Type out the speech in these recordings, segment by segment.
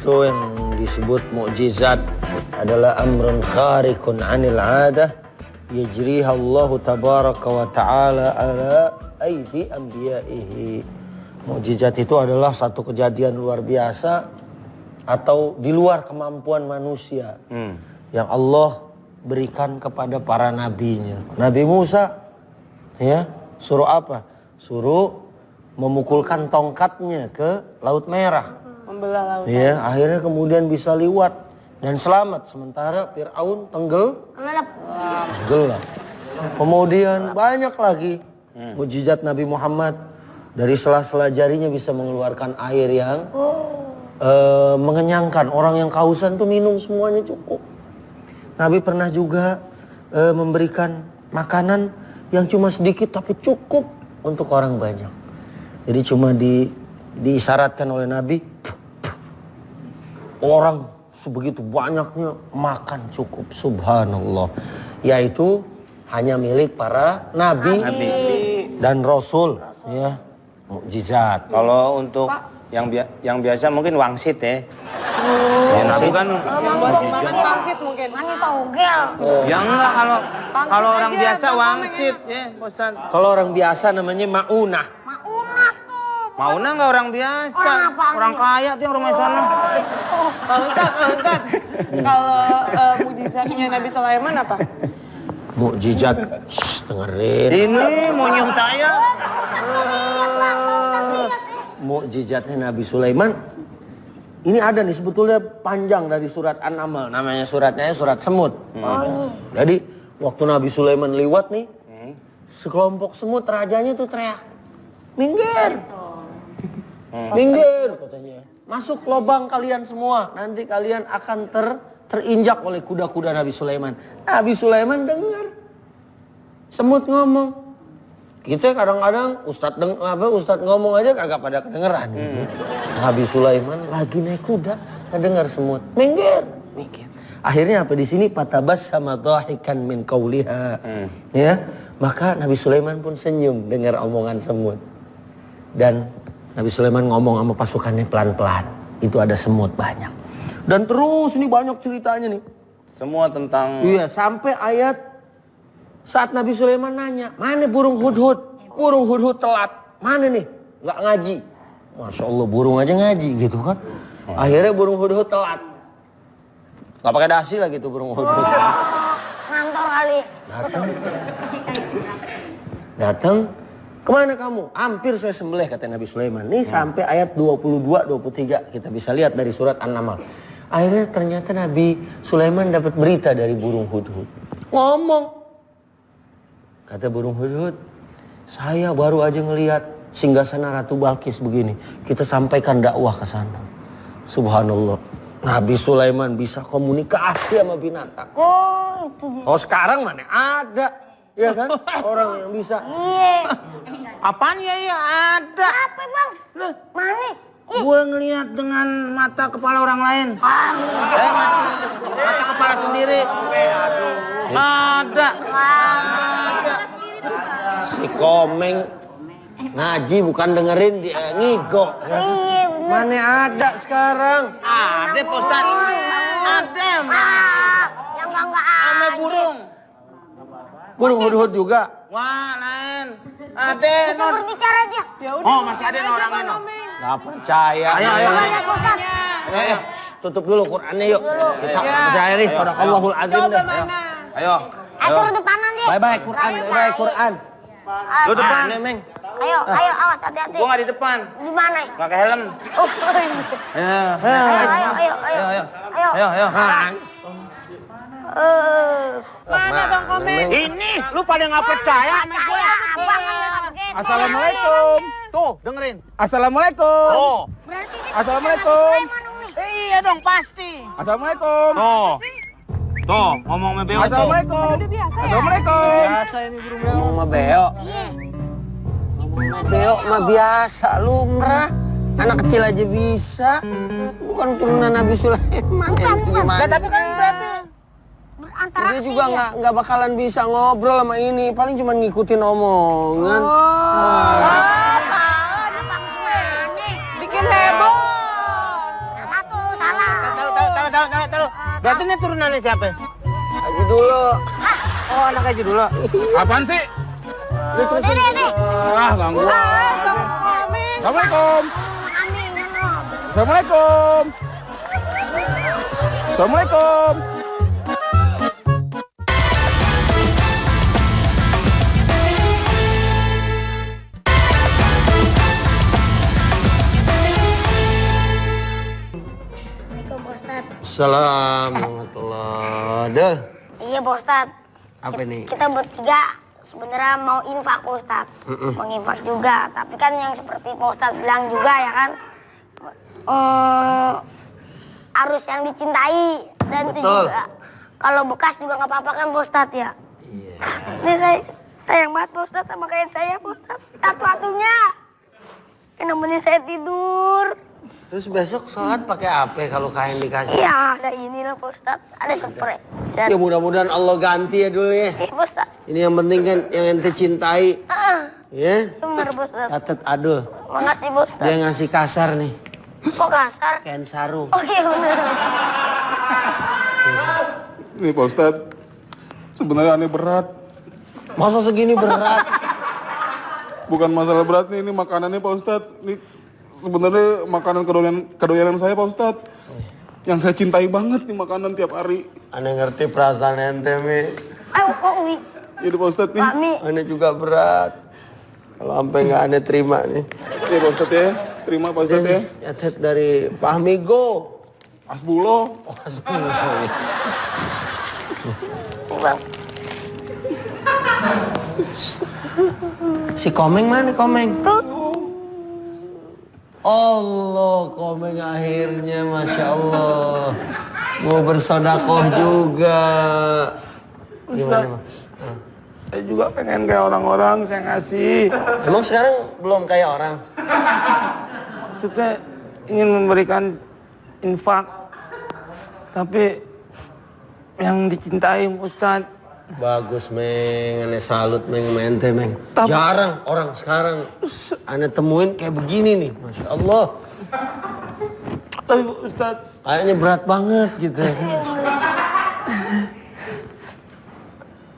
itu yang disebut mukjizat adalah amrun khariqun 'anil 'adah yajriha Allah tabaraka wa ta'ala ala aidi anbiya'ihi. Mukjizat itu adalah satu kejadian luar biasa atau di luar kemampuan manusia yang Allah berikan kepada para nabinya. Nabi Musa ya suruh apa? Suruh memukulkan tongkatnya ke Laut Merah. Membelah lautan. Ya, akhirnya kemudian bisa liwat dan selamat, sementara Fir'aun tenggelam. Kemudian banyak lagi mukjizat Nabi Muhammad, dari sela-sela jarinya bisa mengeluarkan air yang mengenyangkan. Orang yang kehausan tuh minum semuanya cukup. Nabi pernah juga memberikan makanan yang cuma sedikit tapi cukup untuk orang banyak. Jadi cuma diisyaratkan oleh Nabi, orang sebegitu banyaknya makan cukup, subhanallah. Yaitu hanya milik para nabi dan rasul, ya, mukjizat. Kalau untuk yang biasa mungkin wangsit ya. Ya Nabi kan Makan pangsit mungkin. Masih togel. ya enggak, kalau orang biasa wangsit ya, Ustaz. Kalau orang biasa namanya maunah. Maunah tuh. Mauna enggak orang biasa, orang kaya tuh yang rumah sana. Ustaz. Kalau mukjizatnya Nabi Sulaiman apa? Mukjizat, dengerin. Ini mau nyium saya. Mukjizatnya Nabi Sulaiman ini ada nih, sebetulnya panjang dari surat An-Naml, namanya suratnya surat semut. Jadi waktu Nabi Sulaiman liwat nih, sekelompok semut, rajanya tuh teriak, minggir, minggir katanya, masuk lubang kalian semua, nanti kalian akan terinjak oleh kuda-kuda Nabi Sulaiman. Nabi Sulaiman dengar semut ngomong. Kita kadang-kadang Ustadz ngomong aja kagak pada kedengeran gitu. Nabi Sulaiman lagi naik kuda, kedengar semut, minggir. Akhirnya apa di sini? Fatabassama dhahikan min qauliha. Ya, maka Nabi Sulaiman pun senyum dengar omongan semut. Dan Nabi Sulaiman ngomong sama pasukannya pelan-pelan. Itu ada semut banyak. Dan terus ini banyak ceritanya nih. Semua tentang Iya, sampai ayat saat Nabi Sulaiman nanya, mana burung hudhud? Burung hudhud telat. Mana nih? Nggak ngaji. Masya Allah, burung aja ngaji gitu kan. Akhirnya burung hudhud telat. Nggak pakai dasi lagi tuh burung hudhud. Ngantor kali. Datang. Kemana kamu? Hampir saya sembelih, kata Nabi Sulaiman. Nih sampai ayat 22-23 kita bisa lihat dari surat An-Naml. Akhirnya ternyata Nabi Sulaiman dapat berita dari burung hudhud. Ngomong. Kata burung hudhud, saya baru aja ngelihat singgasana Ratu Balkis begini. Kita sampaikan dakwah ke sana. Subhanallah. Nabi Sulaiman bisa komunikasi sama binatang. Oh, itu dia. Oh, sekarang mana ada. Ya kan? Orang yang bisa. Iya. apaan ya ada. Apa, Bang? Mana? Gue ngelihat dengan mata kepala orang lain. Mata kepala sendiri. Ada. Si Komeng ngaji bukan dengerin dia ngigo. Iya, bener. Mana ada sekarang? Ada Ustaz. Ada. Yang enggak Sama burung. Burung hudhud juga. Wah, lain. Ada. bisa berbicara dia. Ya udah. Oh, masih ada orang lain. Gak percaya. Ayo. Lihat, Ustaz. Ayo, tutup dulu Qur'annya yuk. Kita percaya nih, sadaqallahul azim Coba deh. mana? Ayo. Suruh depanan dia. Bye-bye Qur'an, bye-bye Qur'an. Lu depan. Meng. Ayo, awas, hati-hati. Gua nggak di depan. Di mana? Pakai helm. Oh, Ayo. ayo. Mana Bang Komeng? Ini lu pada nggak percaya sama gue? Assalamualaikum. Tuh, dengerin. Assalamualaikum. Oh. Assalamualaikum. Iya dong pasti. Assalamualaikum. Tuh ngomong sama Beo tuh. Assalamualaikum. Assalamualaikum. Biasa ini burung Beo. Ngomong sama Beo. Beo mah biasa, lumrah. Anak kecil aja bisa. Bukan turunan Nabi Sulaiman. Gimana? Tapi kan berarti Dia juga nggak bakalan bisa ngobrol sama ini. Paling cuma ngikutin omongan. bikin heboh. Satu, salah. ini turunannya siapa? Haji dulu. Oh, anak Haji dulu. Apaan sih? Lu terusin. Ah, ganggu. Amin. Assalamualaikum. Amin, Om. Assalamualaikum. Assalamualaikum. Assalamualaikum, Pak Ustadz. Assalamualaikum warahmatullahi. Deh. Iya, Pak Ustadz. Apa nih? Kita bertiga sebenarnya mau infak, Pak Ustadz. Mau infak juga. Tapi kan yang seperti Pak Ustadz bilang juga ya kan. Harus yang dicintai. Dan itu Betul. juga. Kalau bekas juga nggak apa-apa kan, Pak Ustadz ya. Iya. Ini saya sayang banget, Pak Ustadz, sama kayak saya, Pak Ustadz. Satu-satunya. Yang nemenin saya tidur. Terus besok sholat pakai apa kalau kain dikasih? Iya, ada ini lah, Pak Ustadz. Ada spray. Ya mudah-mudahan Allah ganti ya dulu ya. Iya, Pak Ustadz. Ini yang penting kan yang ente cintai. Ya. Bener, Pak Ustadz. Catat Adul. Makasih, Pak Ustadz. Dia ngasih kasar nih. Kok kasar? Kain sarung. Oh iya bener. Ini Pak Ustadz, sebenarnya aneh berat. Masa segini berat? Bukan masalah berat nih, ini makanannya Pak Ustadz. Ini sebenarnya makanan kedoyanan saya Pak Ustadz. Yang saya cintai banget nih makanan tiap hari. Aneh ngerti perasaan ente, Mi. Ayo, kok Wi? Ini Pak Ustadz nih. Pak Mi. Aneh juga berat. Kalau sampai nggak aneh terima nih. Ini Pak Ustadz ya. Terima Pak Ustadz ya. Catat dari Pahmigo. Asbulo. Bang. Si Komeng mana Komeng? Tuh. Allah, Komeng akhirnya, Masya Allah. Mau bersodakoh juga. Gimana, Bang? Saya juga pengen kayak orang-orang, saya ngasih. Emang sekarang belum kayak orang? Maksudnya ingin memberikan infak. Tapi yang dicintai Ustadz. Bagus, Meng. Aneh salut, Meng. Mente, Meng. Tapi- Jarang orang sekarang aneh temuin kayak begini nih. Masya Allah. Tapi Ustadz, Kayaknya berat banget gitu.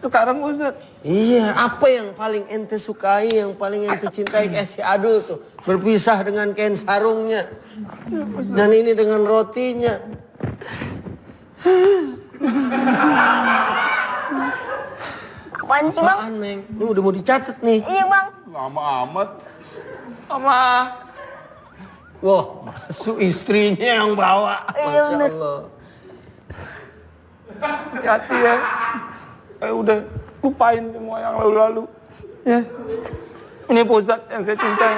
sekarang Ustadz, Iya, apa yang paling ente sukai, yang paling ente cintai kayak si Adul tuh. Berpisah dengan kain sarungnya. Dan ini dengan rotinya. Apaan sih, Bang? Apaan, Meng? Ini udah mau dicatat nih. Iya, Bang. Lama amat. sama Wah, masuk istrinya yang bawa. Iya, Masya bener. Allah. hati-hati ya. Udah lupain semua yang lalu-lalu. Ya. Ini Pak Ustadz yang saya cintai.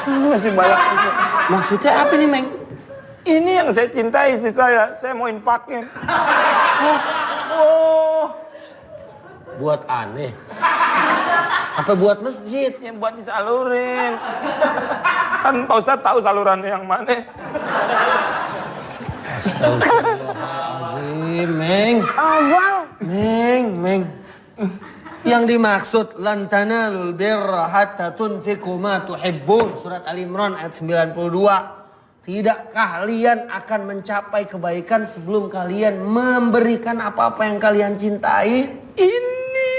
Masih banyak Ustadz. Maksudnya apa nih, Meng? Ini yang saya cintai istri saya mau infakin. Buat aneh. Apa buat masjid? Yang buat disalurin. Kan Pak Ustadz tahu salurannya yang mana. Astagfirullahaladzim, Meng. Oh, Bang. Meng. Yang dimaksud lan tanalul birra hatta tunfiqu ma tuhibbun, surat Ali Imran ayat 92. Tidakkah kalian akan mencapai kebaikan sebelum kalian memberikan apa-apa yang kalian cintai? Ini.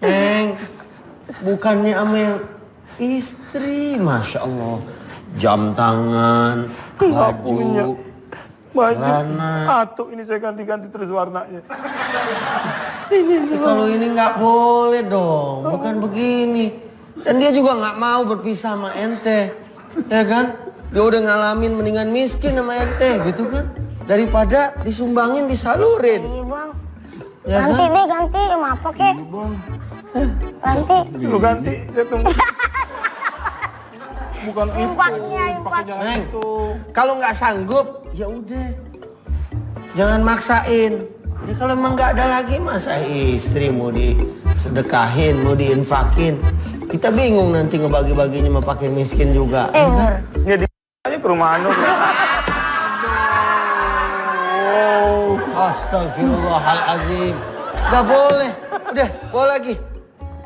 Meng, bukannya sama yang istri, Masya Allah. Jam tangan, Nggak punya. baju. Baju. Celana. Atuk ini saya ganti-ganti terus warnanya. Kalau ini nggak boleh dong, bukan begini. Dan dia juga nggak mau berpisah sama ente, ya kan? Dia udah ngalamin mendingan miskin sama ente, gitu kan? Daripada disumbangin, disalurin, Iya, Bang. ya Ganti kan? deh, ganti. Emang apa, kek? Ganti. Lu ganti, saya tunggu. Bukan itu. Infaknya, Pakai infak. jangan Meng, itu. kalau nggak sanggup, ya udah, jangan maksain. Ya kalau emang nggak ada lagi, masa istri mau disedekahin, mau diinfakin. Kita bingung nanti ngebagi-baginya sama pakai miskin juga. Ya kan? Ya di aja ke rumah Anu. Astagfirullahalazim. Gak boleh. Udah, bawa lagi.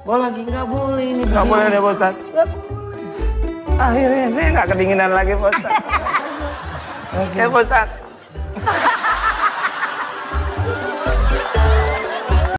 Gua lagi nggak boleh ini. Nggak boleh deh Pak Ustadz. Nggak boleh. Akhirnya saya nggak kedinginan lagi Pak Ustadz. Ya Pak Ustadz.